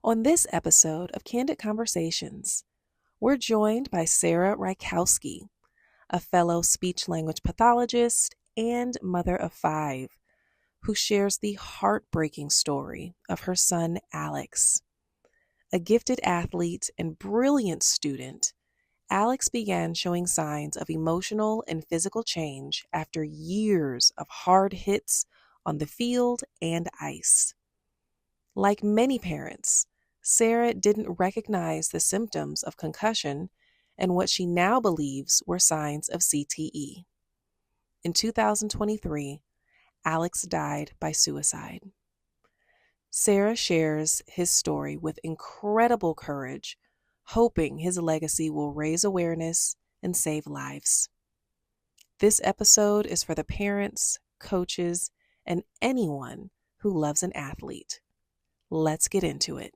On this episode of Candid Conversations, we're joined by Sarah Reikowski, a fellow speech-language pathologist and mother of five, who shares the heartbreaking story of her son, Alex. A gifted athlete and brilliant student, Alex began showing signs of emotional and physical change after years of hard hits on the field and ice. Like many parents, Sarah didn't recognize the symptoms of concussion and what she now believes were signs of CTE. In 2023, Alex died by suicide. Sarah shares his story with incredible courage, hoping his legacy will raise awareness and save lives. This episode is for the parents, coaches, and anyone who loves an athlete. Let's get into it.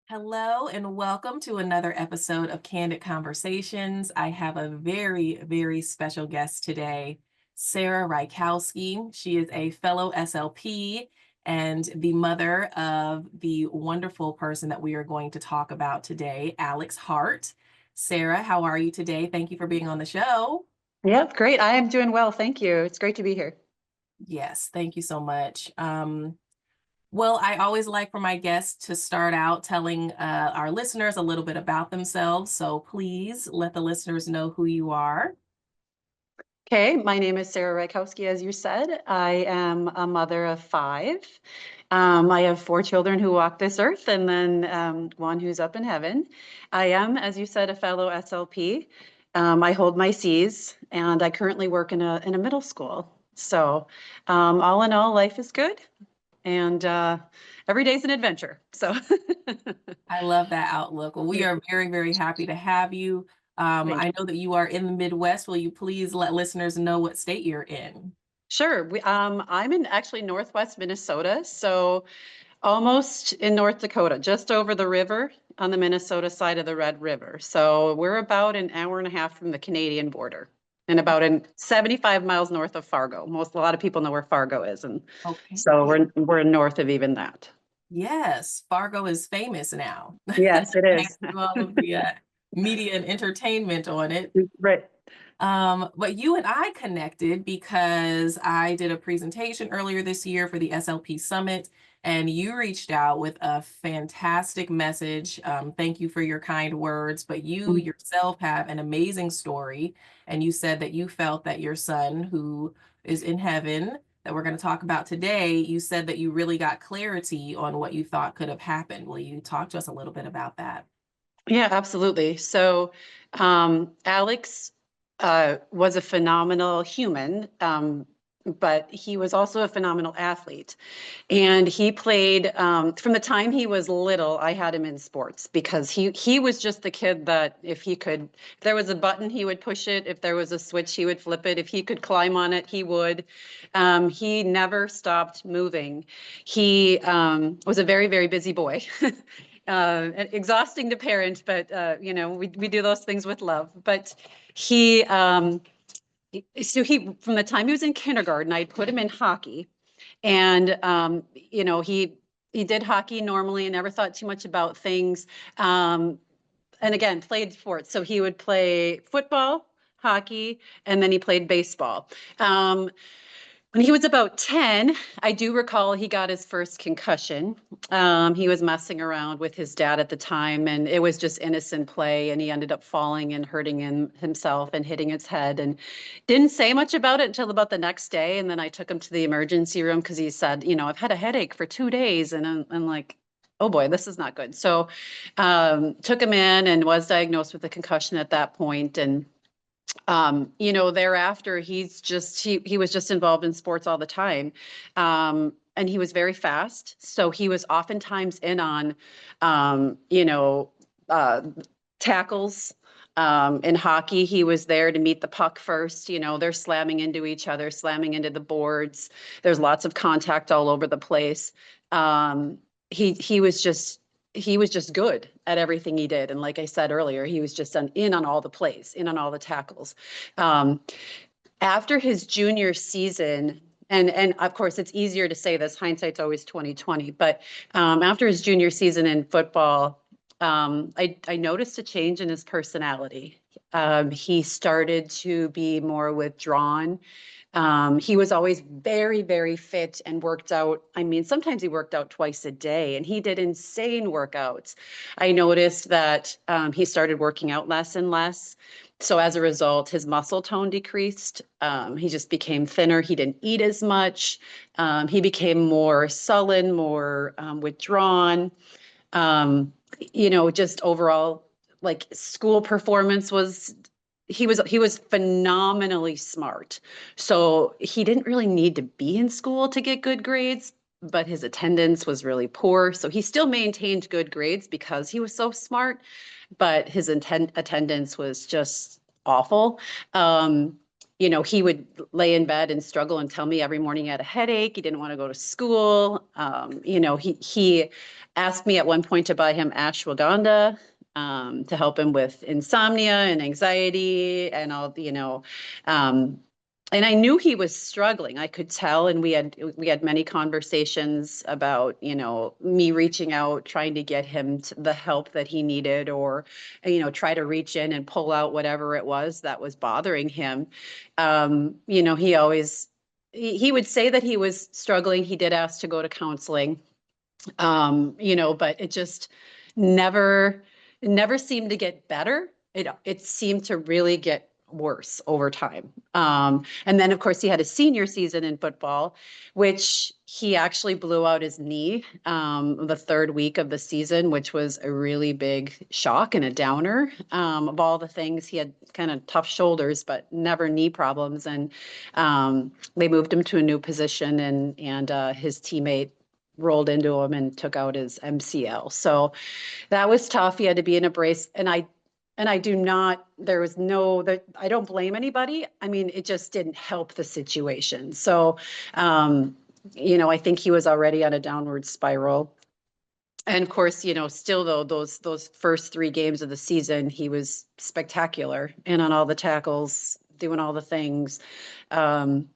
Hello, and welcome to another episode of Candid Conversations. I have a very, very special guest today, Sarah Reikowski. She is a fellow SLP and the mother of the wonderful person that we are going to talk about today, Alex Hart. Sarah, how are you today? Thank you for being on the show. Yeah, great. I am doing well. Thank you. It's great to be here. Yes, thank you so much. Well, I always like for my guests to start out telling our listeners a little bit about themselves. So please let the listeners know who you are. Okay, my name is Sarah Reikowski, as you said. I am a mother of five. I have four children who walk this earth and then one who's up in heaven. I am, as you said, a fellow SLP. I hold my Cs and I currently work in a middle school. So all in all, life is good and every day's an adventure. So I love that outlook. Well, we are very, very happy to have you. I know that you are in the Midwest. Will you please let listeners know what state you're in? Sure. I'm in actually Northwest Minnesota, so almost in North Dakota, just over the river on the Minnesota side of the Red River. So we're about an hour and a half from the Canadian border and about 75 miles north of Fargo. A lot of people know where Fargo is, and Okay. so we're north of even that. Yes, Fargo is famous now. Yes, it Thanks is. to all of the media and entertainment on it. Right. But you and I connected because I did a presentation earlier this year for the SLP Summit, and you reached out with a fantastic message. Thank you for your kind words, but you yourself have an amazing story, and you said that you felt that your son, who is in heaven, that we're going to talk about today, you said that you really got clarity on what you thought could have happened. Will you talk to us a little bit about that? Yeah, absolutely. So Alex was a phenomenal human, but he was also a phenomenal athlete. And he played from the time he was little. I had him in sports because he was just the kid that if there was a button, he would push it. If there was a switch, he would flip it. If he could climb on it, he would. He never stopped moving. He was a very, very busy boy. Exhausting to parent, but we do those things with love. But he from the time he was in kindergarten, I'd put him in hockey, and he did hockey normally and never thought too much about things. And again, played sports, so he would play football, hockey, and then he played baseball. When he was about 10, I do recall he got his first concussion. He was messing around with his dad at the time, and it was just innocent play, and he ended up falling and hurting himself and hitting his head, and didn't say much about it until about the next day. And then I took him to the emergency room because he said, I've had a headache for 2 days, and I'm like, oh boy, this is not good. So took him in and was diagnosed with a concussion at that point. And thereafter, he was just involved in sports all the time. And he was very fast. So he was oftentimes in on, tackles. In hockey, he was there to meet the puck first. They're slamming into each other, slamming into the boards. There's lots of contact all over the place. He was just good at everything he did. And like I said earlier, he was just in on all the plays, in on all the tackles. After his junior season, and of course it's easier to say this, hindsight's always 2020, but after his junior season in football, I noticed a change in his personality. He started to be more withdrawn. He was always very, very fit and worked out. I mean, sometimes he worked out twice a day and he did insane workouts. I noticed that he started working out less and less. So as a result, his muscle tone decreased. He just became thinner. He didn't eat as much. He became more sullen, more withdrawn. Um, just overall, like school performance was he was phenomenally smart. So he didn't really need to be in school to get good grades, but his attendance was really poor. So he still maintained good grades because he was so smart, but his attendance was just awful. He would lay in bed and struggle and tell me every morning he had a headache. He didn't want to go to school. He asked me at one point to buy him ashwagandha to help him with insomnia and anxiety and all, and I knew he was struggling. I could tell, and we had many conversations about, me reaching out, trying to get him the help that he needed, or, try to reach in and pull out whatever it was that was bothering him. He always he would say that he was struggling. He did ask to go to counseling, but it just never never seemed to get better. It seemed to really get worse over time. And then, of course, he had a senior season in football, which he actually blew out his knee the third week of the season, which was a really big shock and a downer. Of all the things, he had kind of tough shoulders, but never knee problems. And they moved him to a new position, and his teammate rolled into him and took out his MCL. So that was tough. He had to be in a brace, and I do not, there was no, that I don't blame anybody. I mean, it just didn't help the situation. So, I think he was already on a downward spiral. And of course, still though, those first 3 games of the season, he was spectacular and on all the tackles, doing all the things. And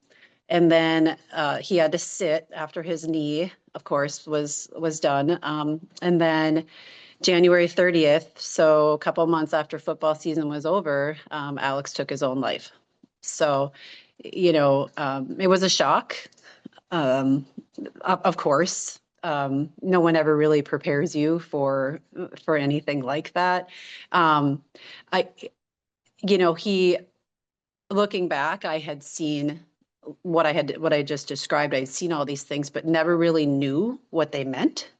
then he had to sit after his knee, of course, was done. And then January 30th, so a couple months after football season was over, Alex took his own life. So, it was a shock. Of course, no one ever really prepares you for anything like that. I, he, looking back, I had seen what I just described. I'd seen all these things, but never really knew what they meant.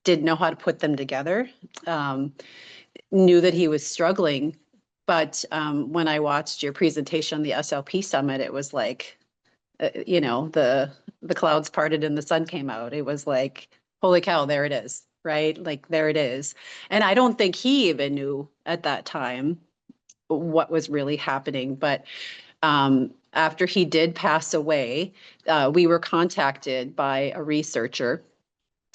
Didn't know how to put them together. Knew that he was struggling, but when I watched your presentation on the SLP Summit, it was like, the clouds parted and the sun came out. It was like, holy cow, there it is, right? Like there it is. And I don't think he even knew at that time what was really happening. But after he did pass away, we were contacted by a researcher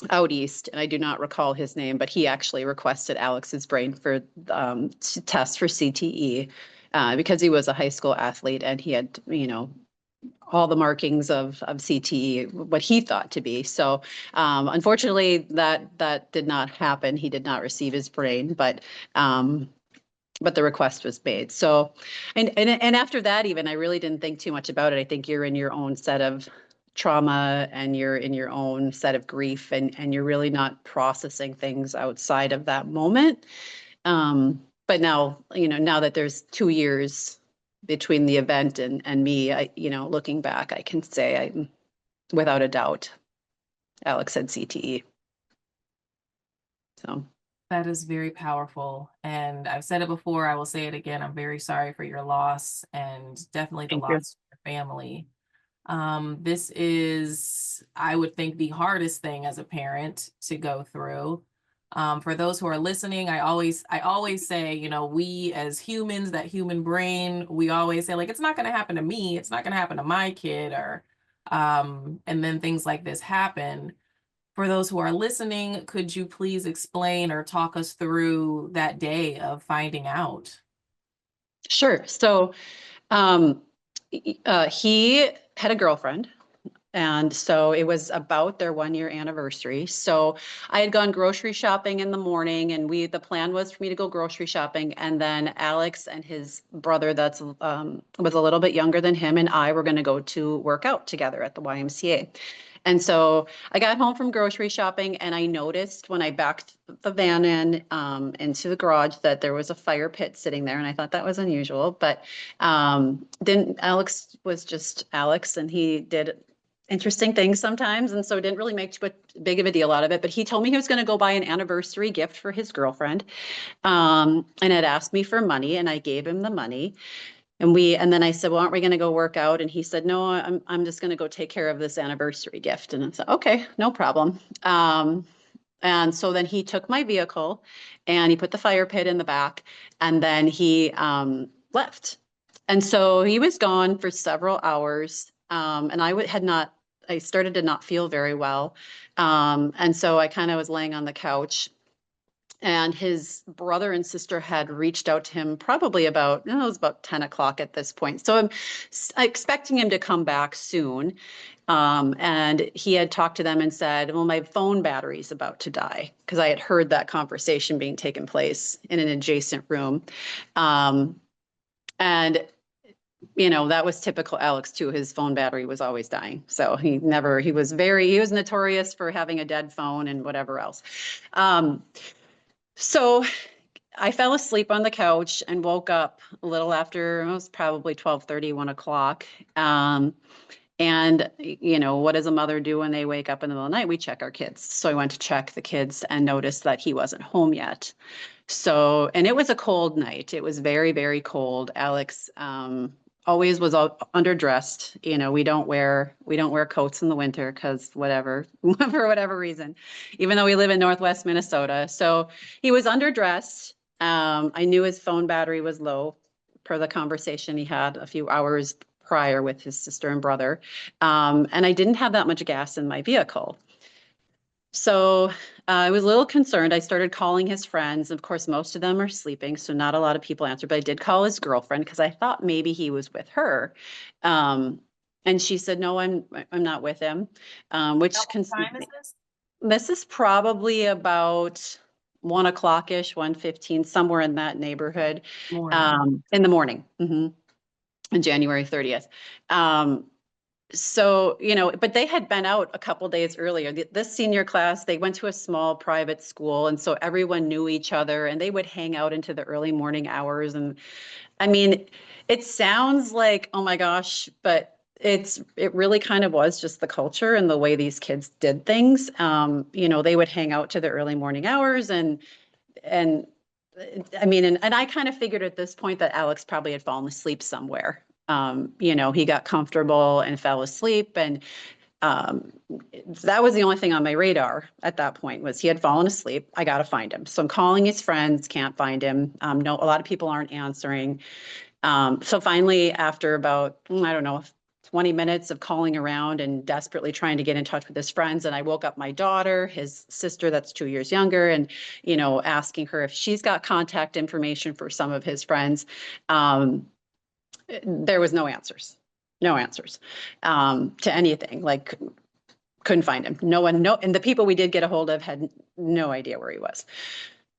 out east, and I do not recall his name, but he actually requested Alex's brain for to test for CTE because he was a high school athlete and he had, all the markings of CTE, what he thought to be. So unfortunately, that did not happen. He did not receive his brain, but the request was made. So, and after that, even I really didn't think too much about it. I think you're in your own set of trauma and you're in your own set of grief, and you're really not processing things outside of that moment. But now, now that there's 2 years between the event and me, looking back, I can say I'm without a doubt, Alex had CTE. So. That is very powerful. And I've said it before, I will say it again. I'm very sorry for your loss and definitely the Thank you. loss of your family. This is, I would think, the hardest thing as a parent to go through. For those who are listening, I always say, we as humans, that human brain, we always say, like, it's not going to happen to me. It's not going to happen to my kid, or, and then things like this happen. For those who are listening, could you please explain or talk us through that day of finding out? Sure. So he had a girlfriend. And so it was about their 1 year anniversary. So I had gone grocery shopping in the morning, and the plan was for me to go grocery shopping. And then Alex and his brother was a little bit younger than him, and I were going to go to work out together at the YMCA. And so I got home from grocery shopping, and I noticed when I backed the van into the garage that there was a fire pit sitting there, and I thought that was unusual. But then Alex was just Alex, and he did interesting things sometimes, and so didn't really make too big of a deal out of it. But he told me he was going to go buy an anniversary gift for his girlfriend, and had asked me for money, and I gave him the money. And then I said, well, aren't we going to go work out? And he said, no, I'm just going to go take care of this anniversary gift. And I said, okay, no problem. And so then he took my vehicle and he put the fire pit in the back, and then he left. And so he was gone for several hours. And I started to not feel very well. And so I kind of was laying on the couch, and his brother and sister had reached out to him probably about, it was about 10 o'clock at this point. So I'm expecting him to come back soon. And he had talked to them and said, well, my phone battery's about to die, because I had heard that conversation being taken place in an adjacent room. And that was typical Alex too. His phone battery was always dying. So he was notorious for having a dead phone and whatever else. So I fell asleep on the couch and woke up a little after, it was probably 12:30, 1 o'clock. And what does a mother do when they wake up in the middle of the night? We check our kids. So I went to check the kids and noticed that he wasn't home yet. So, and it was a cold night. It was very, very cold. Alex always was underdressed. We don't wear coats in the winter because whatever, for whatever reason, even though we live in Northwest Minnesota. So he was underdressed. I knew his phone battery was low per the conversation he had a few hours prior with his sister and brother. And I didn't have that much gas in my vehicle. So I was a little concerned. I started calling his friends. Of course, most of them are sleeping, so not a lot of people answered, but I did call his girlfriend because I thought maybe he was with her. And she said, no, I'm not with him. Which What time is this? This is probably about 1 o'clock-ish, 1:15, somewhere in that neighborhood. Morning. In the morning, on January 30th. So, but they had been out a couple days earlier. This senior class, they went to a small private school, and so everyone knew each other, and they would hang out into the early morning hours. And I mean, it sounds like, oh my gosh, but it really kind of was just the culture and the way these kids did things. They would hang out to the early morning hours, and I mean, and I kind of figured at this point that Alex probably had fallen asleep somewhere. He got comfortable and fell asleep, and that was the only thing on my radar at that point, was he had fallen asleep. I got to find him. So I'm calling his friends, can't find him. No, a lot of people aren't answering. So finally, after about, I don't know, 20 minutes of calling around and desperately trying to get in touch with his friends, and I woke up my daughter, his sister that's 2 years younger, and asking her if she's got contact information for some of his friends. There was no answers to anything. Like, couldn't find him. And the people we did get a hold of had no idea where he was.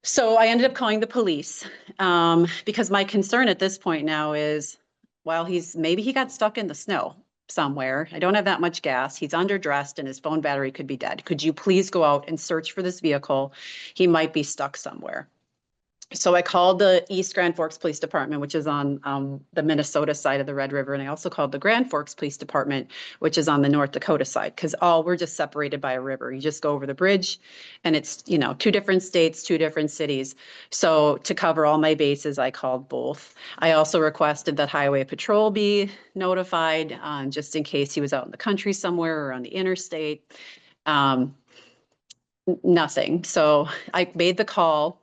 So I ended up calling the police, because my concern at this point now is, well, maybe he got stuck in the snow somewhere. I don't have that much gas. He's underdressed and his phone battery could be dead. Could you please go out and search for this vehicle? He might be stuck somewhere. So I called the East Grand Forks Police Department, which is on the Minnesota side of the Red River. And I also called the Grand Forks Police Department, which is on the North Dakota side, because we're just separated by a river. You just go over the bridge, and it's, 2 different states, 2 different cities. So to cover all my bases, I called both. I also requested that Highway Patrol be notified, just in case he was out in the country somewhere or on the interstate. Nothing. So I made the call.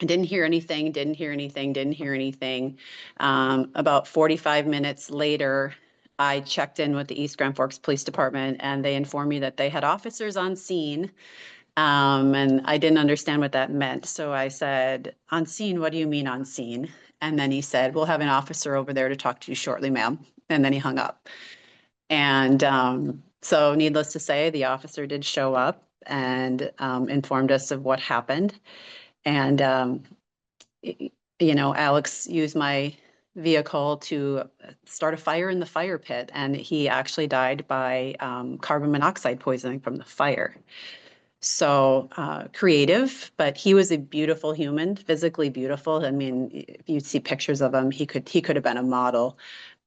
I didn't hear anything. About 45 minutes later, I checked in with the East Grand Forks Police Department, and they informed me that they had officers on scene. And I didn't understand what that meant. So I said, on scene, what do you mean on scene? And then he said, we'll have an officer over there to talk to you shortly, ma'am. And then he hung up. And So needless to say, the officer did show up and informed us of what happened. And, Alex used my vehicle to start a fire in the fire pit, and he actually died by carbon monoxide poisoning from the fire. So creative, but he was a beautiful human, physically beautiful. I mean, if you see pictures of him, he could have been a model.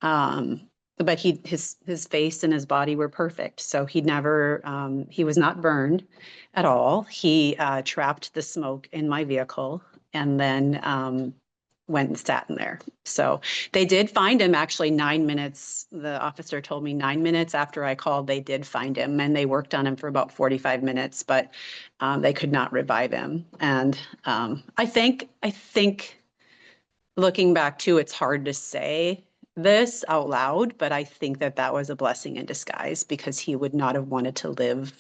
Um, but his face and his body were perfect. So he was not burned at all. He trapped the smoke in my vehicle and then went and sat in there. So they did find him actually 9 minutes. The officer told me 9 minutes after I called, they did find him, and they worked on him for about 45 minutes, but they could not revive him. And I think looking back too, it's hard to say this out loud, but I think that was a blessing in disguise, because he would not have wanted to live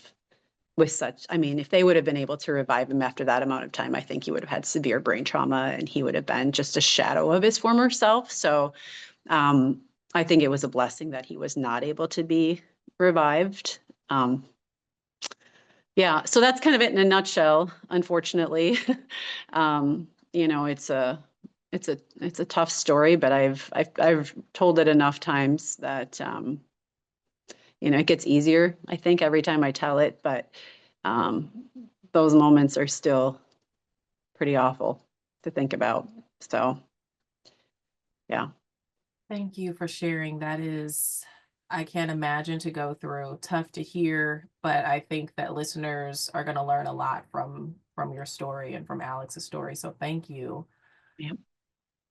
with such, I mean, if they would have been able to revive him after that amount of time, I think he would have had severe brain trauma and he would have been just a shadow of his former self. So I think it was a blessing that he was not able to be revived. Um, yeah, so that's kind of it in a nutshell, unfortunately. It's a tough story, but I've told it enough times that it gets easier, I think, every time I tell it, but um, those moments are still pretty awful to think about. So, yeah. Thank you for sharing. That is, I can't imagine to go through. Tough to hear, but I think that listeners are going to learn a lot from your story and from Alex's story. So thank you. Yeah.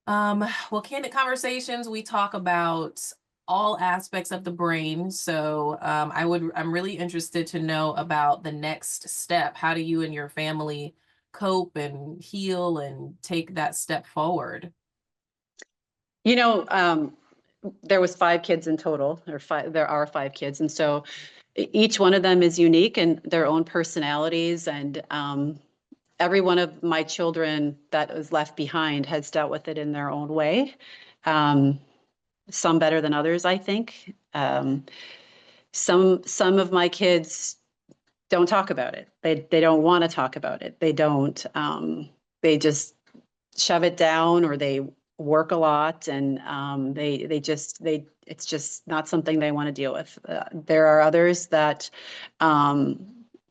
Well, Candid Conversations, we talk about all aspects of the brain. So I'm really interested to know about the next step. How do you and your family cope and heal and take that step forward? You know, there was 5 kids in total, or five, there are 5 kids. And so each one of them is unique in their own personalities. And every one of my children that was left behind has dealt with it in their own way. Um, some better than others, I think. Some of my kids don't talk about it. They don't want to talk about it. They don't. They just shove it down, or they work a lot, and they it's just not something they want to deal with. There are others that um,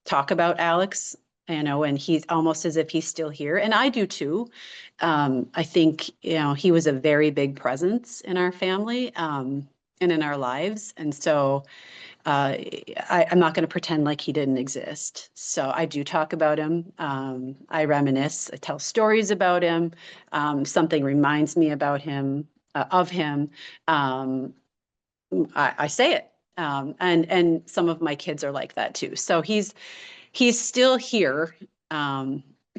talk about Alex, and he's almost as if he's still here, and I do too. I think he was a very big presence in our family and in our lives, and so I'm not going to pretend like he didn't exist. So I do talk about him. I reminisce. I tell stories about him. Something reminds me about him, of him. Um, I say it. And some of my kids are like that too. So he's still here,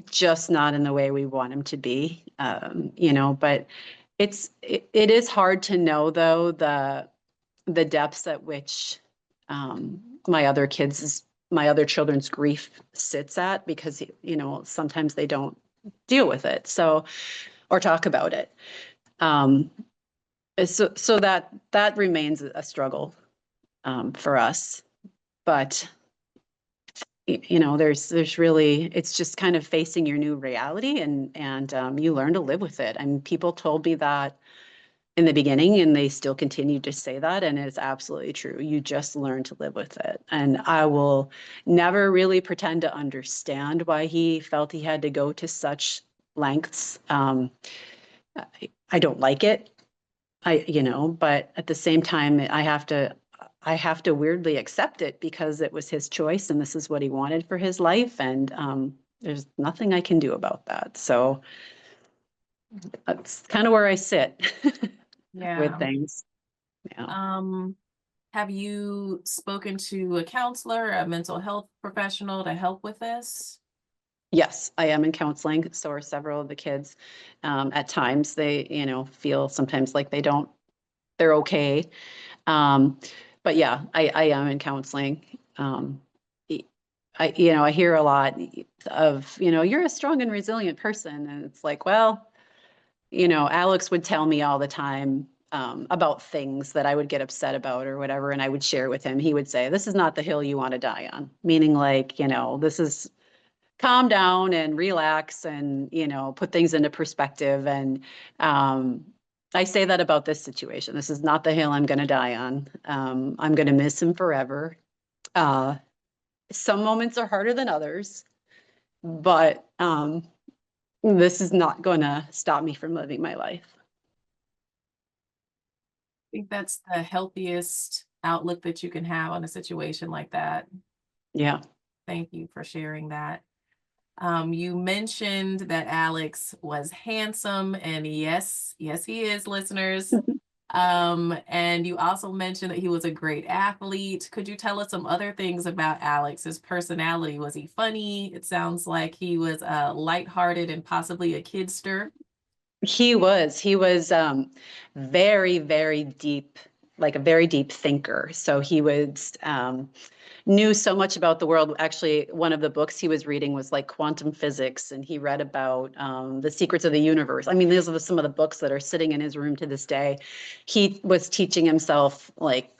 just not in the way we want him to be. But it is hard to know, though, the depths at which um, my other kids, my other children's grief sits at, because sometimes they don't deal with it, so, or talk about it. Um, so that remains a struggle for us, but there's really, it's just kind of facing your new reality, and you learn to live with it. And people told me that in the beginning, and they still continue to say that, and it's absolutely true. You just learn to live with it. And I will never really pretend to understand why he felt he had to go to such lengths. I don't like it. But at the same time, I have to weirdly accept it, because it was his choice and this is what he wanted for his life. And there's nothing I can do about that. So that's kind of where I sit with Yeah. things. Yeah. Um, have you spoken to a counselor, a mental health professional to help with this? Yes, I am in counseling. So are several of the kids. At times, they, feel sometimes like they're okay. Um, but yeah, I am in counseling. I hear a lot of, you're a strong and resilient person. And it's like, well, Alex would tell me all the time, about things that I would get upset about or whatever, and I would share with him. He would say, "This is not the hill you want to die on," meaning like, this is calm down and relax and, put things into perspective. And I say that about this situation. This is not the hill I'm going to die on. I'm going to miss him forever. Uh, some moments are harder than others, but this is not going to stop me from living my life. I think that's the healthiest outlook that you can have on a situation like that. Yeah. Thank you for sharing that. You mentioned that Alex was handsome, and yes, he is, listeners. And you also mentioned that he was a great athlete. Could you tell us some other things about Alex? His personality, was he funny? It sounds like he was lighthearted and possibly a kidster. He was very, very deep, like a very deep thinker. So he was knew so much about the world. Actually, one of the books he was reading was like quantum physics, and he read about the secrets of the universe. I mean, these are some of the books that are sitting in his room to this day. He was teaching himself like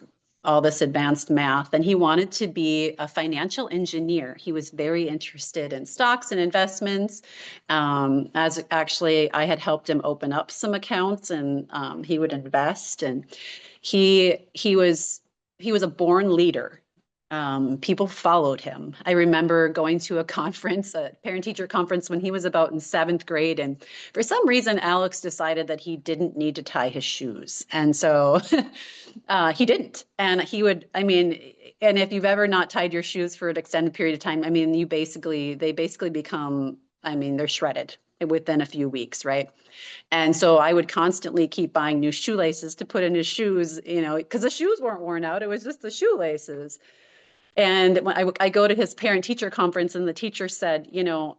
all this advanced math, and he wanted to be a financial engineer. He was very interested in stocks and investments. As actually, I had helped him open up some accounts, and he would invest. And he was a born leader. People followed him. I remember going to a conference, a parent-teacher conference, when he was about in 7th grade, and for some reason, Alex decided that he didn't need to tie his shoes, and so he didn't. And he would, I mean, and if you've ever not tied your shoes for an extended period of time, I mean, they basically become, I mean, they're shredded within a few weeks, right? And so I would constantly keep buying new shoelaces to put in his shoes, because the shoes weren't worn out. It was just the shoelaces. And when I go to his parent teacher conference, and the teacher said,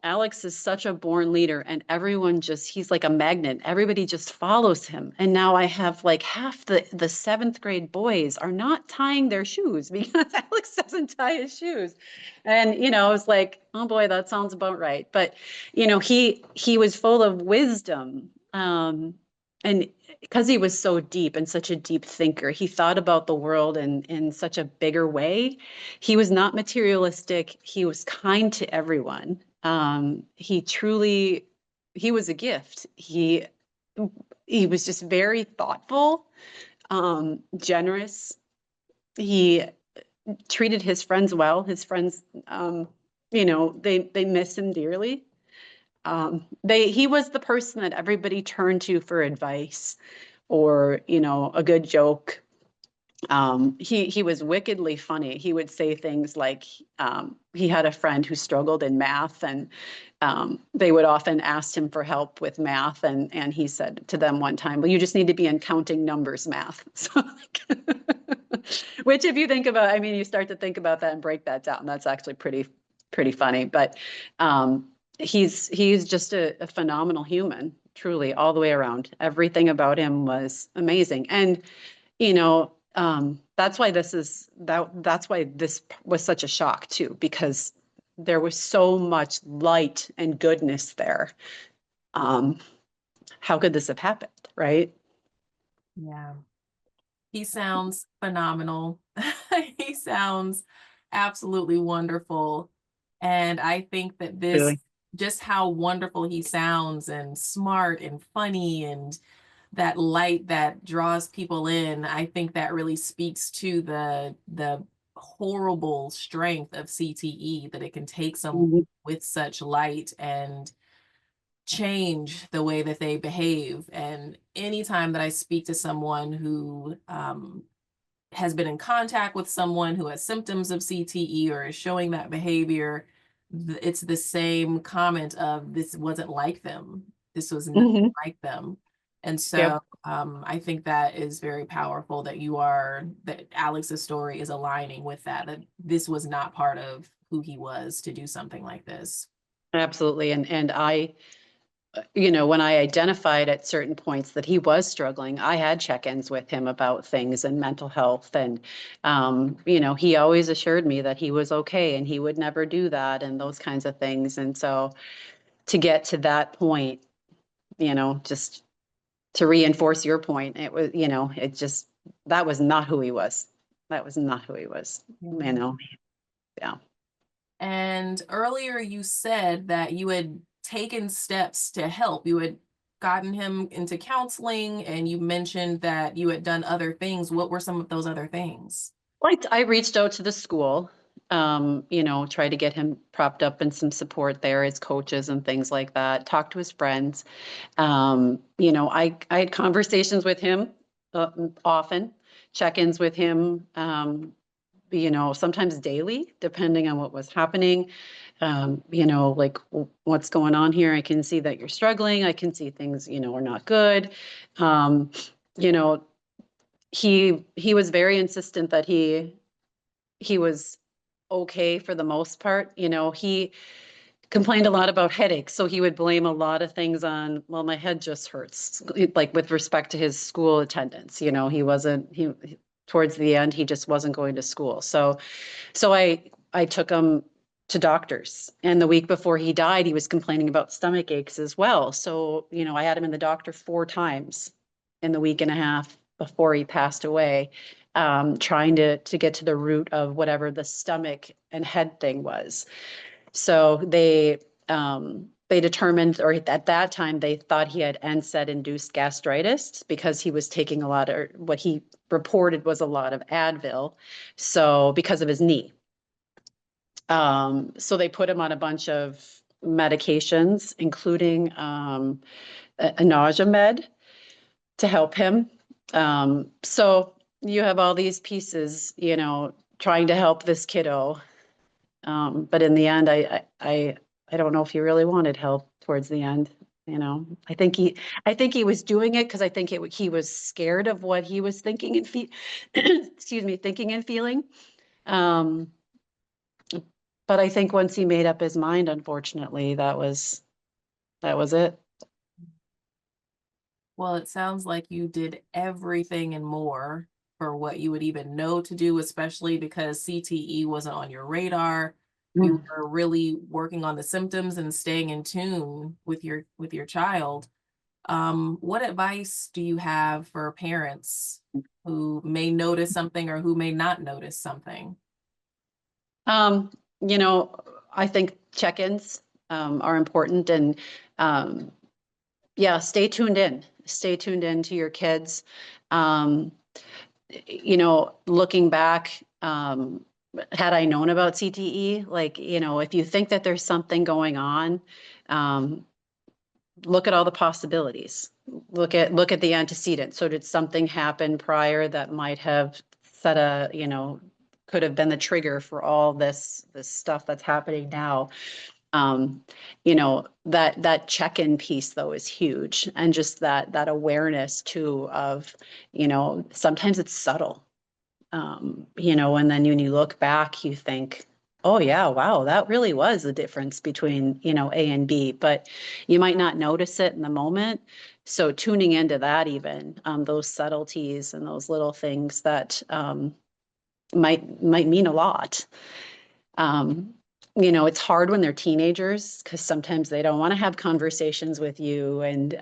Alex is such a born leader, and he's like a magnet. Everybody just follows him. And now I have like half the 7th grade boys are not tying their shoes because Alex doesn't tie his shoes. And, I was like, oh boy, that sounds about right. But, he was full of wisdom. And because he was so deep and such a deep thinker, he thought about the world in such a bigger way. He was not materialistic. He was kind to everyone. He was a gift. He was just very thoughtful, generous. He treated his friends well. His friends, they miss him dearly. He was the person that everybody turned to for advice or, a good joke. He was wickedly funny. He would say things like he had a friend who struggled in math, and they would often ask him for help with math, and he said to them one time, "Well, you just need to be in counting numbers math." So, which, if you think about, I mean, you start to think about that and break that down. That's actually pretty funny. But he's just a phenomenal human, truly, all the way around. Everything about him was amazing, and that's why that's why this was such a shock too, because there was so much light and goodness there. How could this have happened, right? Yeah. He sounds phenomenal. He sounds absolutely wonderful. And I think that Really? just how wonderful he sounds, and smart and funny, and that light that draws people in, I think that really speaks to the horrible strength of CTE, that it can take someone Mhm. with such light and change the way that they behave. And anytime that I speak to someone who has been in contact with someone who has symptoms of CTE or is showing that behavior, it's the same comment of, this wasn't like them. This was not Mhm. like them. And Yep. so I think that is very powerful, that that Alex's story is aligning with that this was not part of who he was to do something like this. Absolutely. And I, when I identified at certain points that he was struggling, I had check-ins with him about things and mental health. And, he always assured me that he was okay and he would never do that and those kinds of things. And so to get to that point, just to reinforce your point, it was, it just, that was not who he was. That was not who he was, yeah. And earlier you said that you had taken steps to help. You had gotten him into counseling, and you mentioned that you had done other things. What were some of those other things? Like I reached out to the school, tried to get him propped up and some support there, his coaches and things like that, talked to his friends. I had conversations with him often, check-ins with him, sometimes daily, depending on what was happening. Like what's going on here? I can see that you're struggling. I can see things, are not good. Um, you know, he was very insistent that he was okay for the most part. He complained a lot about headaches, so he would blame a lot of things on, well, my head just hurts, like with respect to his school attendance. He wasn't he towards the end, he just wasn't going to school. So I took him to doctors, and the week before he died, he was complaining about stomach aches as well. So, I had him in the doctor 4 times in the week and a half before he passed away, trying to get to the root of whatever the stomach and head thing was. So they determined, or at that time, they thought he had NSAID-induced gastritis because he was taking a lot of what he reported was a lot of Advil. So because of his knee. So they put him on a bunch of medications, including a nausea med to help him. So you have all these pieces, trying to help this kiddo. But in the end, I don't know if he really wanted help towards the end. I think he was doing it because I think he was scared of what he was thinking and excuse me, thinking and feeling. Um, but I think once he made up his mind, unfortunately, that was it. Well, it sounds like you did everything and more for what you would even know to do, especially because CTE wasn't on your radar. You Mm. were really working on the symptoms and staying in tune with your child. What advice do you have for parents who may notice something or who may not notice something? Um, I think check-ins are important, and um, yeah, stay tuned in. Stay tuned in to your kids. Um, Looking back, had I known about CTE, like, if you think that there's something going on, um, look at all the possibilities. Look at the antecedent. So did something happen prior that might have set could have been the trigger for all this stuff that's happening now? That check-in piece though is huge, and just that awareness too of, sometimes it's subtle. And then when you look back, you think, oh yeah, wow, that really was the difference between, A and B, but you might not notice it in the moment. So tuning into that, even those subtleties and those little things that might mean a lot. Um, it's hard when they're teenagers because sometimes they don't want to have conversations with you, and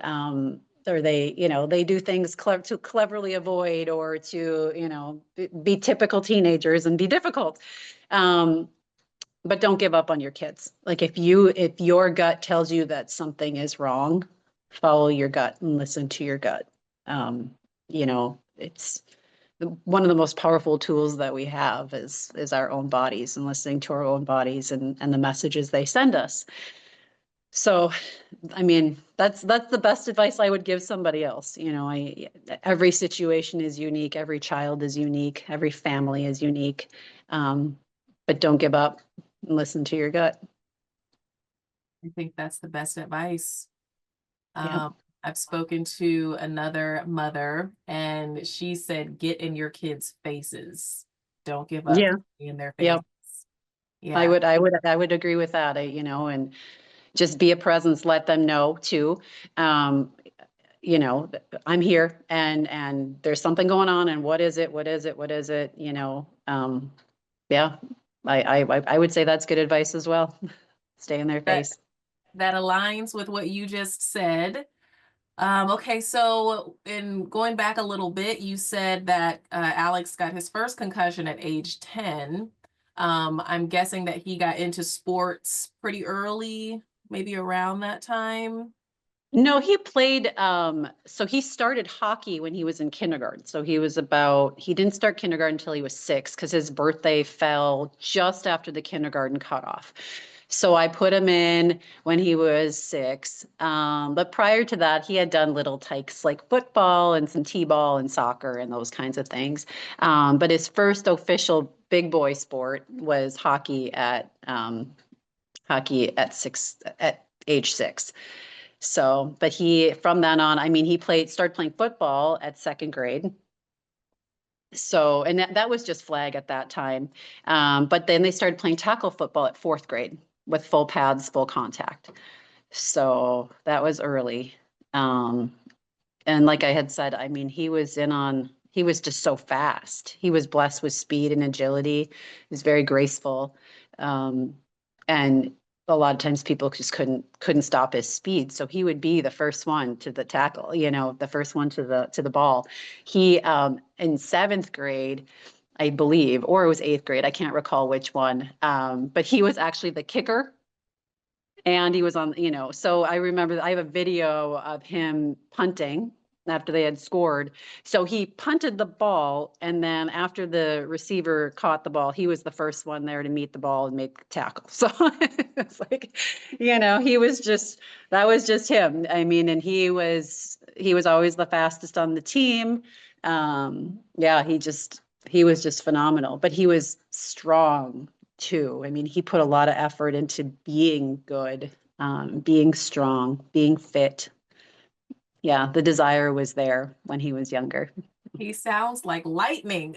or they do things to cleverly avoid, or to be typical teenagers and be difficult. Um, but don't give up on your kids. Like if your gut tells you that something is wrong, follow your gut and listen to your gut. It's one of the most powerful tools that we have is our own bodies, and listening to our own bodies and the messages they send us. So, I mean, that's the best advice I would give somebody else. Every situation is unique, every child is unique, every family is unique. But don't give up and listen to your gut. I think that's the best advice. Yeah. I've spoken to another mother, and she said, get in your kids' faces. Don't give up Yeah. in their Yeah. faces. Yeah. I would agree with that. And just be a presence, let them know too. Um, you know, I'm here, and there's something going on, and what is it? What is it? What is it? Yeah, I would say that's good advice as well. Stay in their That face. that aligns with what you just said. Okay, so in going back a little bit, you said that Alex got his first concussion at age 10. I'm guessing that he got into sports pretty early, maybe around that time. No, he played, so he started hockey when he was in kindergarten. So he didn't start kindergarten until he was 6 because his birthday fell just after the kindergarten cutoff. So I put him in when he was 6. But prior to that, he had done little tykes like football and some t-ball and soccer and those kinds of things. But his first official big boy sport was hockey at age 6. So, but from then on, I mean, started playing football at 2nd grade. So, and that was just flag at that time. But then they started playing tackle football at 4th grade with full pads, full contact. So that was early. Um, and like I had said, I mean, he was just so fast. He was blessed with speed and agility. He was very graceful. Um, and a lot of times people just couldn't stop his speed. So he would be the first one to the tackle, the first one to the ball. He in 7th grade, I believe, or it was 8th grade, I can't recall which one. But he was actually the kicker and he was so I remember I have a video of him punting after they had scored. So he punted the ball, and then after the receiver caught the ball, he was the first one there to meet the ball and make the tackle. So it's like, that was just him. I mean, and he was always the fastest on the team. Yeah, he was just phenomenal, but he was strong too. I mean, he put a lot of effort into being good, being strong, being fit. Yeah, the desire was there when he was younger. He sounds like lightning.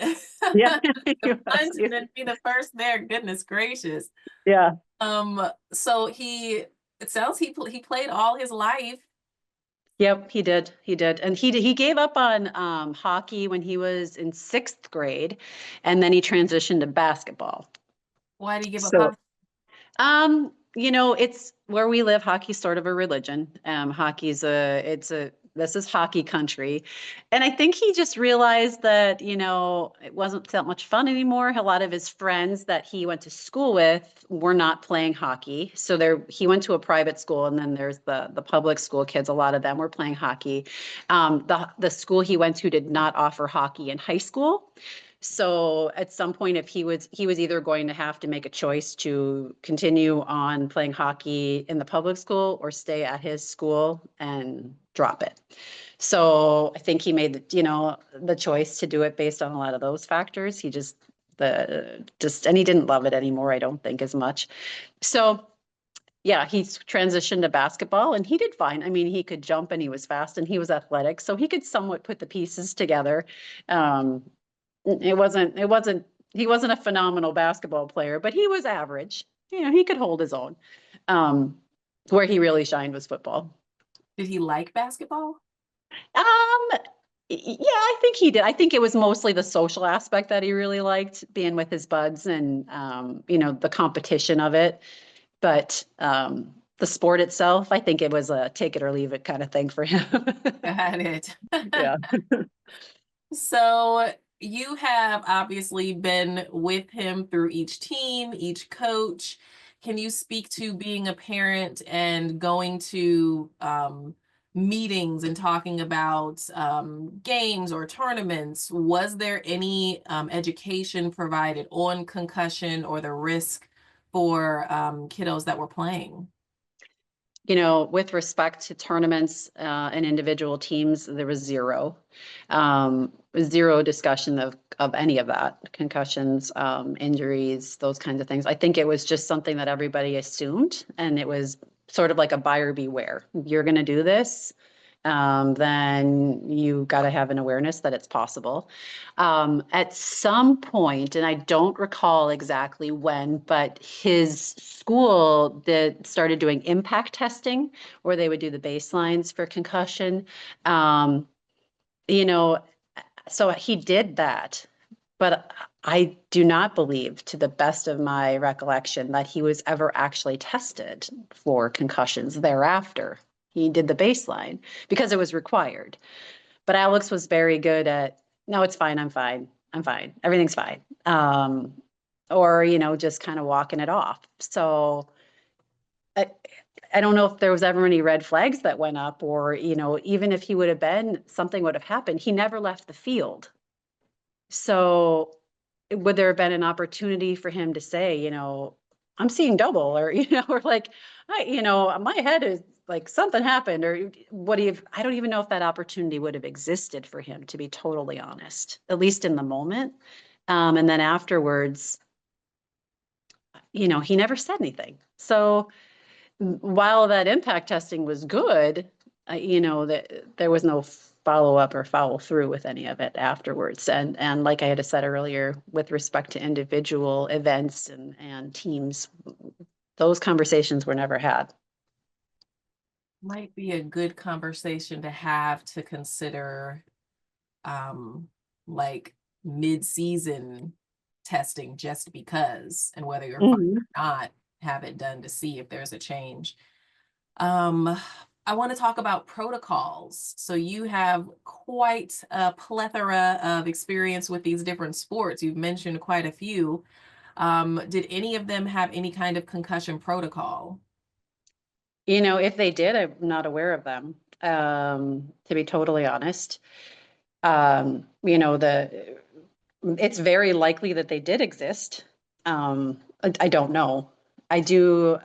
Yeah, he To was. punch and then be the first there. Goodness gracious. Yeah. So it sounds he played all his life. Yep, he did. He did. And he gave up on hockey when he was in 6th grade, and then he transitioned to basketball. Why did he give up So hockey? It's where we live, hockey's sort of a religion. This is hockey country. And I think he just realized that, it wasn't that much fun anymore. A lot of his friends that he went to school with were not playing hockey. So he went to a private school, and then there's the public school kids. A lot of them were playing hockey. The school he went to did not offer hockey in high school. So at some point, if he was either going to have to make a choice to continue on playing hockey in the public school or stay at his school and drop it. So I think he made the choice to do it based on a lot of those factors. And he didn't love it anymore, I don't think, as much. So yeah, he's transitioned to basketball and he did fine. I mean, he could jump and he was fast and he was athletic, so he could somewhat put the pieces together. Um, he wasn't a phenomenal basketball player, but he was average. He could hold his own. Um, where he really shined was football. Did he like basketball? Um, yeah, I think he did. I think it was mostly the social aspect that he really liked, being with his buds and the competition of it. But the sport itself, I think it was a take it or leave it kind of thing for him. Got it. Yeah. So you have obviously been with him through each team, each coach. Can you speak to being a parent and going to meetings and talking about games or tournaments? Was there any education provided on concussion or the risk for kiddos that were playing? With respect to tournaments and individual teams, there was zero discussion of any of that, concussions, injuries, those kinds of things. I think it was just something that everybody assumed, and it was sort of like a buyer beware. You're going to do this, then you got to have an awareness that it's possible. At some point, and I don't recall exactly when, but his school started doing impact testing where they would do the baselines for concussion. Um, you know, so he did that, but I do not believe, to the best of my recollection, that he was ever actually tested for concussions thereafter. He did the baseline because it was required. But Alex was very good at, no, it's fine, I'm fine, I'm fine, everything's fine. Or, just kind of walking it off. So I, I don't know if there was ever any red flags that went up, or, even if he would have been, something would have happened. He never left the field. So would there have been an opportunity for him to say, I'm seeing double, or, or like, my head is like something happened, or what do you, I don't even know if that opportunity would have existed for him, to be totally honest, at least in the moment. And then afterwards, he never said anything. So while that impact testing was good, that there was no follow up or follow through with any of it afterwards. And like I had said earlier, with respect to individual events and teams, those conversations were never had. Might be a good conversation to have to consider, like mid-season testing, just because, and whether you're fine or not, have it done to see if there's a change. I want to talk about protocols. So you have quite a plethora of experience with these different sports. You've mentioned quite a few. Did any of them have any kind of concussion protocol? If they did, I'm not aware of them, to be totally honest. It's very likely that they did exist. I don't know. I do.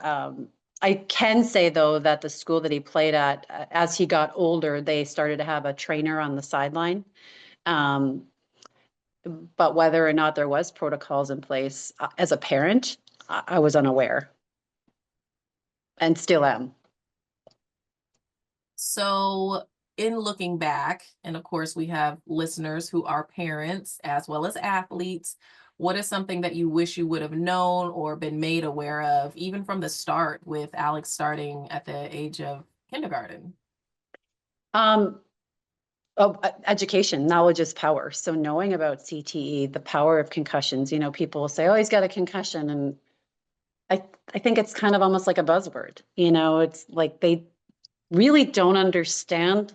I can say though that the school that he played at, as he got older, they started to have a trainer on the sideline. Um, but whether or not there was protocols in place, as a parent, I was unaware, and still am. So in looking back, and of course we have listeners who are parents as well as athletes, what is something that you wish you would have known or been made aware of, even from the start, with Alex starting at the age of kindergarten? Um, Education, knowledge is power. So knowing about CTE, the power of concussions, people will say, oh, he's got a concussion. And I think it's kind of almost like a buzzword. It's like they really don't understand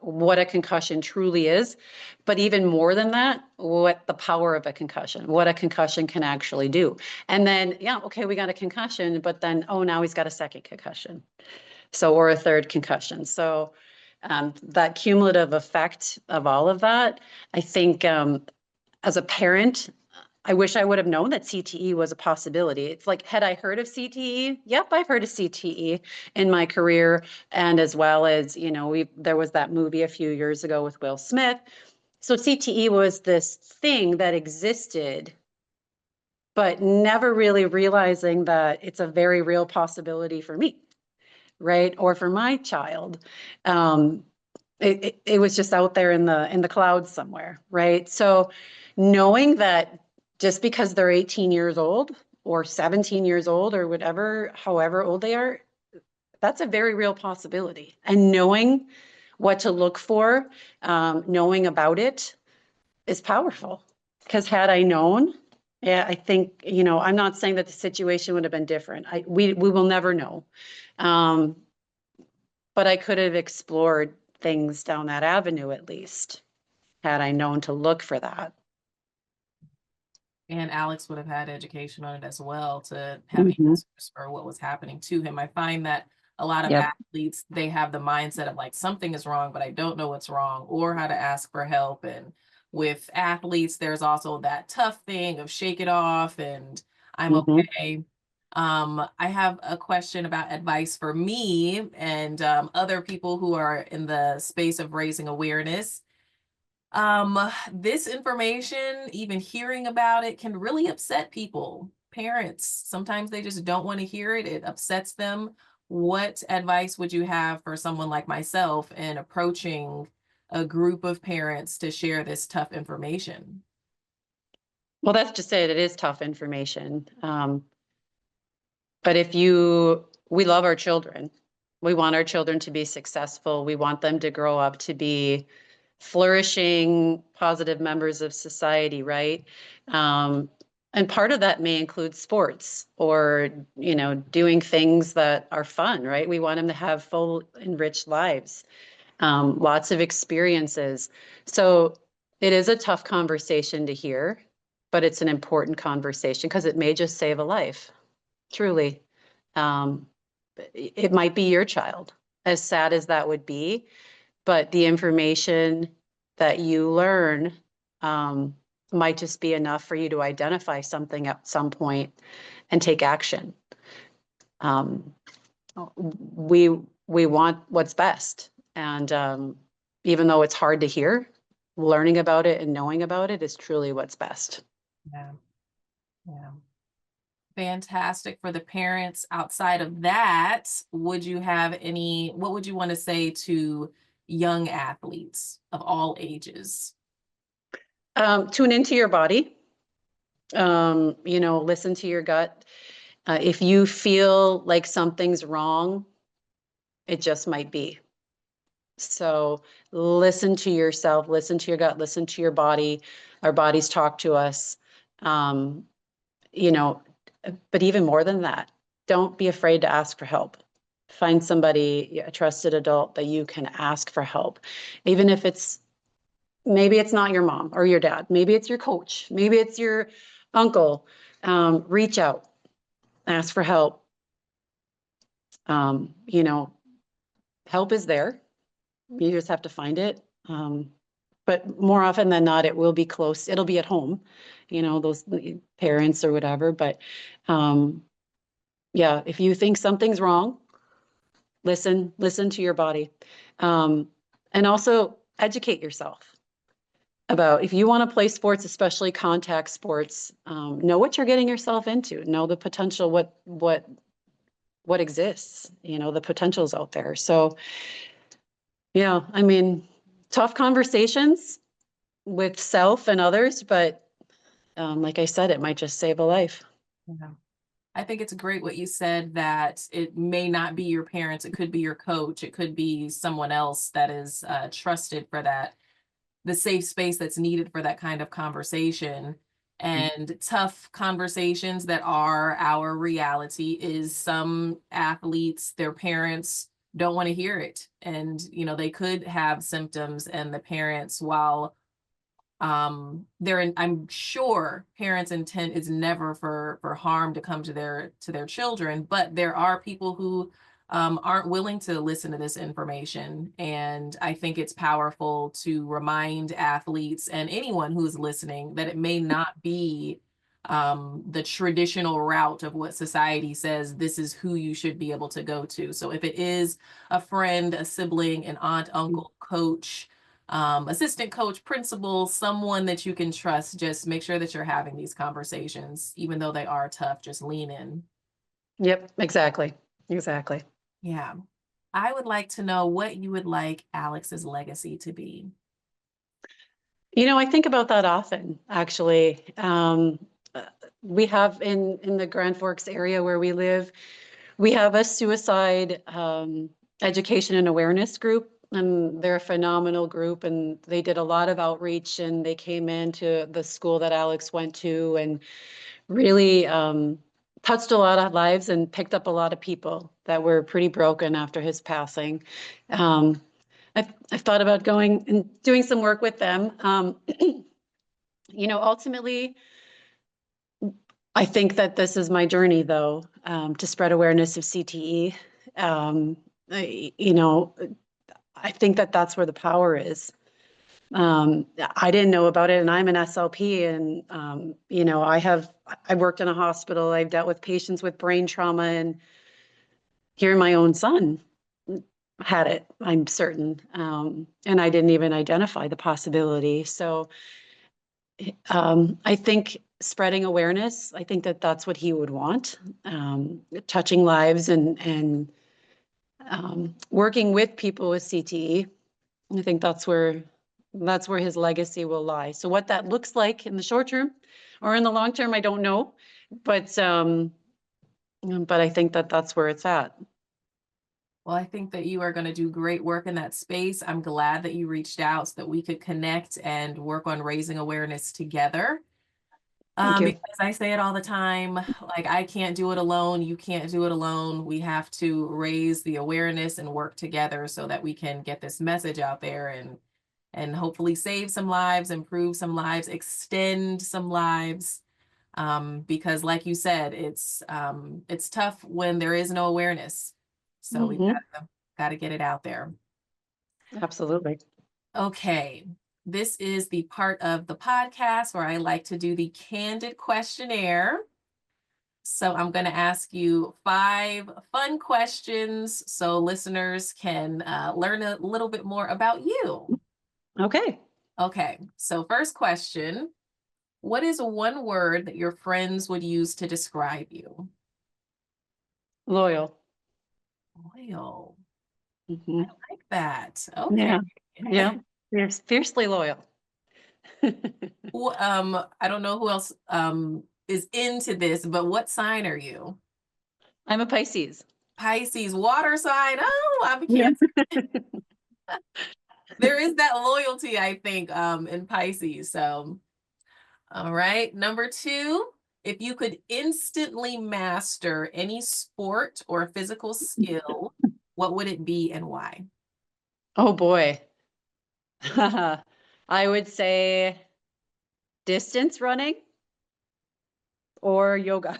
what a concussion truly is, but even more than that, what the power of a concussion, what a concussion can actually do. And then, yeah, okay, we got a concussion, but then, oh, now he's got a second concussion. So, or a third concussion. So that cumulative effect of all of that, I think as a parent, I wish I would have known that CTE was a possibility. It's like, had I heard of CTE? Yep, I've heard of CTE in my career. And as well as, there was that movie a few years ago with Will Smith. So CTE was this thing that existed, but never really realizing that it's a very real possibility for me, right? Or for my child. It was just out there in the clouds somewhere, right? So knowing that just because they're 18 years old or 17 years old or whatever, however old they are, that's a very real possibility. And knowing what to look for, knowing about it is powerful. Because had I known, yeah, I think, I'm not saying that the situation would have been different. We will never know. But I could have explored things down that avenue at least, had I known to look for that. And Alex would have had education on it as well, to have Mhm. answers for what was happening to him. I find that a lot of Yep. athletes, they have the mindset of like, something is wrong, but I don't know what's wrong, or how to ask for help. And with athletes, there's also that tough thing of shake it off and I'm Mhm. okay. I have a question about advice for me and other people who are in the space of raising awareness. This information, even hearing about it, can really upset people. Parents, sometimes they just don't want to hear it. It upsets them. What advice would you have for someone like myself in approaching a group of parents to share this tough information? Well, that's just it. It is tough information. But we love our children. We want our children to be successful. We want them to grow up to be flourishing, positive members of society, right? And part of that may include sports or, doing things that are fun, right? We want them to have full, enriched lives, lots of experiences. So it is a tough conversation to hear, but it's an important conversation because it may just save a life, truly. Um, it might be your child, as sad as that would be, but the information that you learn um, might just be enough for you to identify something at some point and take action. Um, we we want what's best, and even though it's hard to hear, learning about it and knowing about it is truly what's best. Yeah. Yeah. Fantastic for the parents. Outside of that, would you have what would you want to say to young athletes of all ages? Tune into your body. Listen to your gut. If you feel like something's wrong, it just might be. So listen to yourself, listen to your gut, listen to your body. Our bodies talk to us. Um, you know, but even more than that, don't be afraid to ask for help. Find somebody, a trusted adult that you can ask for help. Even if maybe it's not your mom or your dad, maybe it's your coach, maybe it's your uncle. Reach out, ask for help. Um, you know, Help is there. You just have to find it. But more often than not, it will be close. It'll be at home, those parents or whatever. But yeah, if you think something's wrong, listen to your body. And also educate yourself about if you want to play sports, especially contact sports, know what you're getting yourself into, know the potential, what exists, the potential's out there. So yeah, I mean, tough conversations with self and others, but like I said, it might just save a life. Yeah. I think it's great what you said, that it may not be your parents, it could be your coach, it could be someone else that is trusted for that, the safe space that's needed for that kind of conversation. And tough conversations that are our reality is some athletes, their parents don't want to hear it. And, they could have symptoms, and the parents, while I'm sure parents' intent is never for harm to come to their children, but there are people who aren't willing to listen to this information. And I think it's powerful to remind athletes and anyone who's listening that it may not be the traditional route of what society says this is who you should be able to go to. So if it is a friend, a sibling, an aunt, uncle, coach, assistant coach, principal, someone that you can trust, just make sure that you're having these conversations, even though they are tough. Just lean in. Yep, exactly. Yeah. I would like to know what you would like Alex's legacy to be. I think about that often, actually. We have in the Grand Forks area where we live, we have a suicide education and awareness group, and they're a phenomenal group, and they did a lot of outreach, and they came into the school that Alex went to and really touched a lot of lives and picked up a lot of people that were pretty broken after his passing. Um, I've thought about going and doing some work with them. Ultimately, I think that this is my journey, though, to spread awareness of CTE. Um, I think that that's where the power is. I didn't know about it, and I'm an SLP, and I worked in a hospital. I've dealt with patients with brain trauma, and hearing my own son had it, I'm certain, and I didn't even identify the possibility. So I think spreading awareness, I think that that's what he would want, touching lives and working with people with CTE. I think that's where his legacy will lie. So what that looks like in the short term or in the long term, I don't know, but I think that that's where it's at. Well, I think that you are going to do great work in that space. I'm glad that you reached out so that we could connect and work on raising awareness together. Thank you. Because I say it all the time, like I can't do it alone. You can't do it alone. We have to raise the awareness and work together so that we can get this message out there and hopefully save some lives, improve some lives, extend some lives. Because like you said, it's tough when there is no awareness. So we've Mhm. got to get it out there. Absolutely. Okay. This is the part of the podcast where I like to do the candid questionnaire. So I'm going to ask you 5 fun questions so listeners can learn a little bit more about you. Okay. Okay. So first question, what is one word that your friends would use to describe you? Loyal. Loyal. I Mhm. like that. Okay. Yeah. Yeah. Fiercely loyal. I don't know who else is into this, but what sign are you? I'm a Pisces. Pisces, water sign. Oh, I'm a Yeah. Cancer. There is that loyalty, I think, in Pisces. So, all right. Number 2, if you could instantly master any sport or physical skill, what would it be and why? Oh boy. I would say distance running or yoga,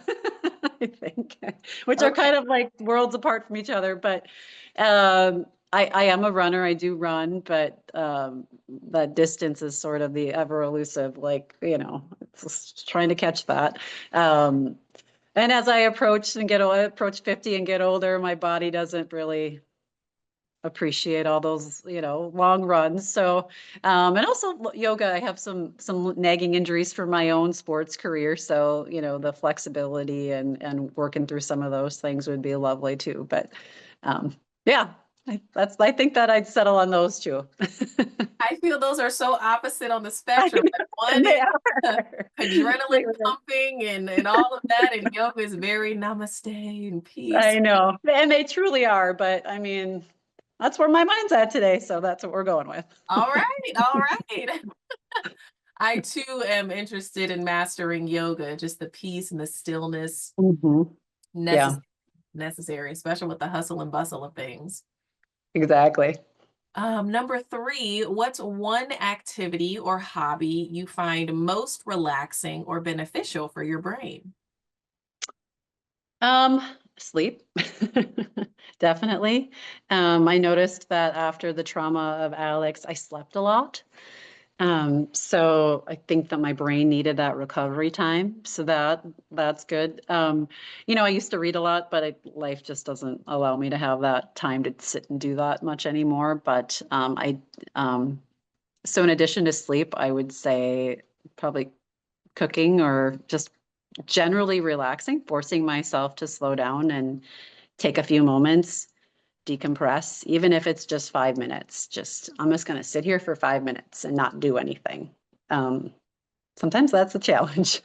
I think, which are Okay. kind of like worlds apart from each other. But I am a runner. I do run, but that distance is sort of the ever elusive, like, it's just trying to catch that. Um, and as I approach 50 and get older, my body doesn't really appreciate all those, long runs. So, and also yoga, I have some nagging injuries from my own sports career. So, the flexibility and working through some of those things would be lovely too. But yeah, I think that I'd settle on those two. I feel those are so opposite on the I spectrum. Like know, one they is are. They adrenaline are. pumping and all of that, and yoga is very namaste and peace. I know. And they truly are, but I mean, that's where my mind's at today. So that's what we're going with. All right, all right. I too am interested in mastering yoga, just the peace and the stillness Mhm. Yeah, necessary, necessary, especially with the hustle and bustle of things. exactly. Number 3, what's one activity or hobby you find most relaxing or beneficial for your brain? Um, Sleep. Definitely. I noticed that after the trauma of Alex, I slept a lot. So I think that my brain needed that recovery time. So that's good. I used to read a lot, but life just doesn't allow me to have that time to sit and do that much anymore. But so in addition to sleep, I would say probably cooking or just generally relaxing, forcing myself to slow down and take a few moments, decompress, even if it's just 5 minutes. I'm just going to sit here for 5 minutes and not do anything. Um, Sometimes that's a challenge.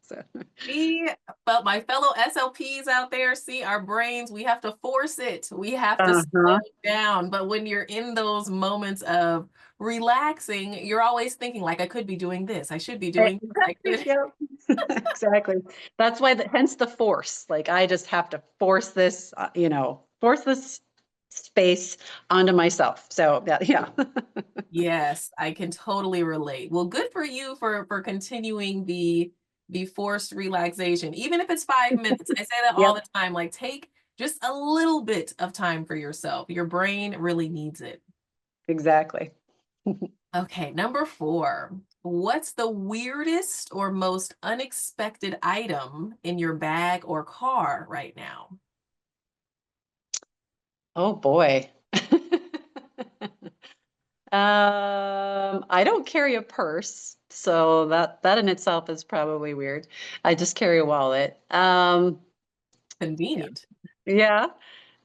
So, Me, but my fellow SLPs out there, see our brains, we have to force it. We have to slow uh-huh. down. But when you're in those moments of relaxing, you're always thinking like, I could be doing this. I should be doing this. I Exactly. could. Yep. Exactly. That's why, hence the force. Like I just have to force this, force this space onto myself. So yeah. Yes, I can totally relate. Well, good for you for continuing the forced relaxation, even if it's 5 minutes. I say that all Yep. the time. Like, take just a little bit of time for yourself. Your brain really needs it. Exactly. Okay, number 4. What's the weirdest or most unexpected item in your bag or car right now? Oh boy. I don't carry a purse, so that in itself is probably weird. I just carry a wallet. Convenient. Yeah.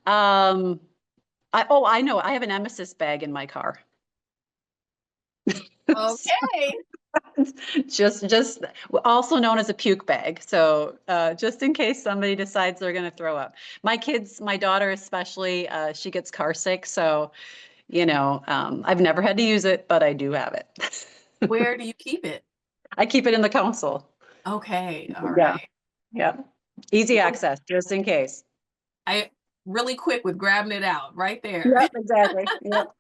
Um, I know. I have an emesis bag in my car. Okay. Just also known as a puke bag. So just in case somebody decides they're going to throw up. My daughter especially, she gets car sick. So, I've never had to use it, but I do have it. Where do you keep it? I keep it in the console. Okay, all Yeah. right. Yeah. Easy Well, access, just in case. I really quick with grabbing it out right there. Yep, exactly. Yep.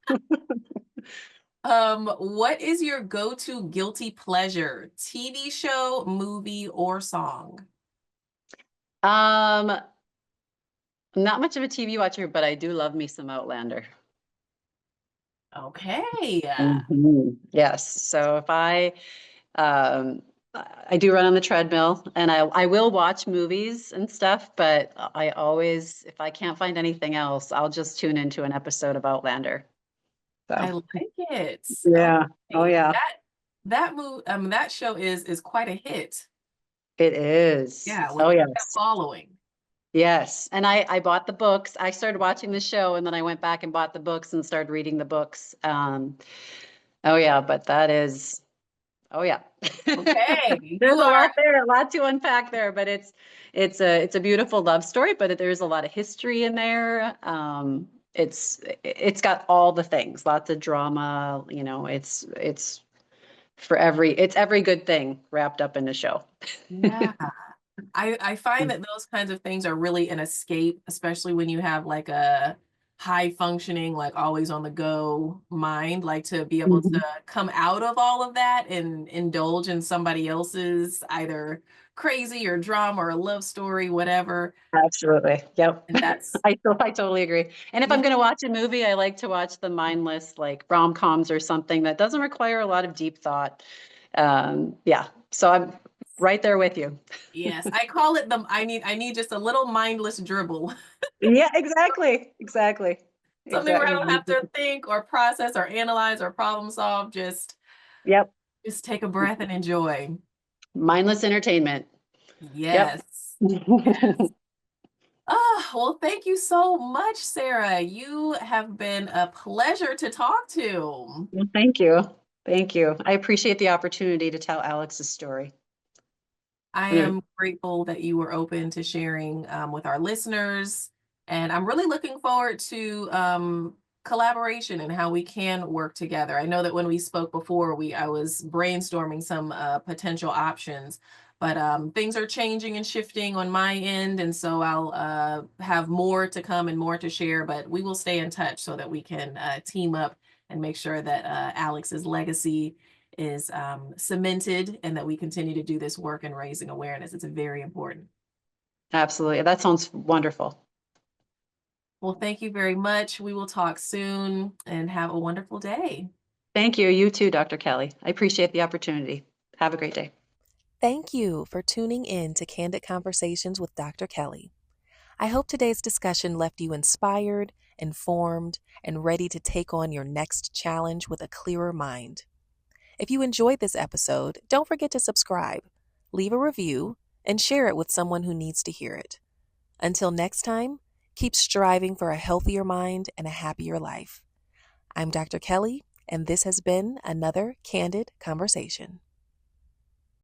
What is your go-to guilty pleasure? TV show, movie, or song? Um, not much of a TV watcher, but I do love me some Outlander. Okay. Yes. So if um, I do run on the treadmill and I will watch movies and stuff, but I always, if I can't find anything else, I'll just tune into an episode of Outlander. So I like it. yeah. Oh Okay. yeah. That show is quite a hit. It is. Yeah, with Oh quite a yes. following. Yes. And I bought the books. I started watching the show and then I went back and bought the books and started reading the books. Oh yeah, but that is, oh yeah. Okay. There's You a are lot there, a lot to unpack there, but it's a beautiful love story, but there's a lot of history in there. It's got all the things, lots of drama, it's every good thing wrapped up in the show. yeah. I find that those kinds of things are really an escape, especially when you have like a high functioning, like always on the go mind, like to be able to Mhm. come out of all of that and indulge in somebody else's either crazy or drama or love story, whatever. Absolutely. Yep. And that's, I totally agree. And if I'm yeah, going to watch a movie, I like to watch the mindless, like rom-coms or something that doesn't require a lot of deep thought. Yeah. So I'm right there with you. yes, I call it I need just a little mindless dribble. Yeah, exactly. Exactly. Something where I Exactly. don't have to think or process or analyze or problem solve, Yep. just take a breath and enjoy. Mindless entertainment. Yep. Yes. Yes. Ah, well, thank you so much, Sarah. You have been a pleasure to talk to. Well, thank you. Thank you. I appreciate the opportunity to tell Alex's story. I Mm, am grateful that you were open to sharing with our listeners. And I'm really looking forward to collaboration and how we can work together. I know that when we spoke before, I was brainstorming some potential options, but things are changing and shifting on my end. And so I'll have more to come and more to share, but we will stay in touch so that we can team up and make sure that Alex's legacy is cemented and that we continue to do this work and raising awareness. It's very important. absolutely. That sounds wonderful. Well, thank you very much. We will talk soon and have a wonderful day. Thank you. You too, Dr. Kelly. I appreciate the opportunity. Have a great day. Thank you for tuning in to Candid Conversations with Dr. Kelly. I hope today's discussion left you inspired, informed, and ready to take on your next challenge with a clearer mind. If you enjoyed this episode, don't forget to subscribe, leave a review, and share it with someone who needs to hear it. Until next time, keep striving for a healthier mind and a happier life. I'm Dr. Kelly, and this has been another Candid Conversation.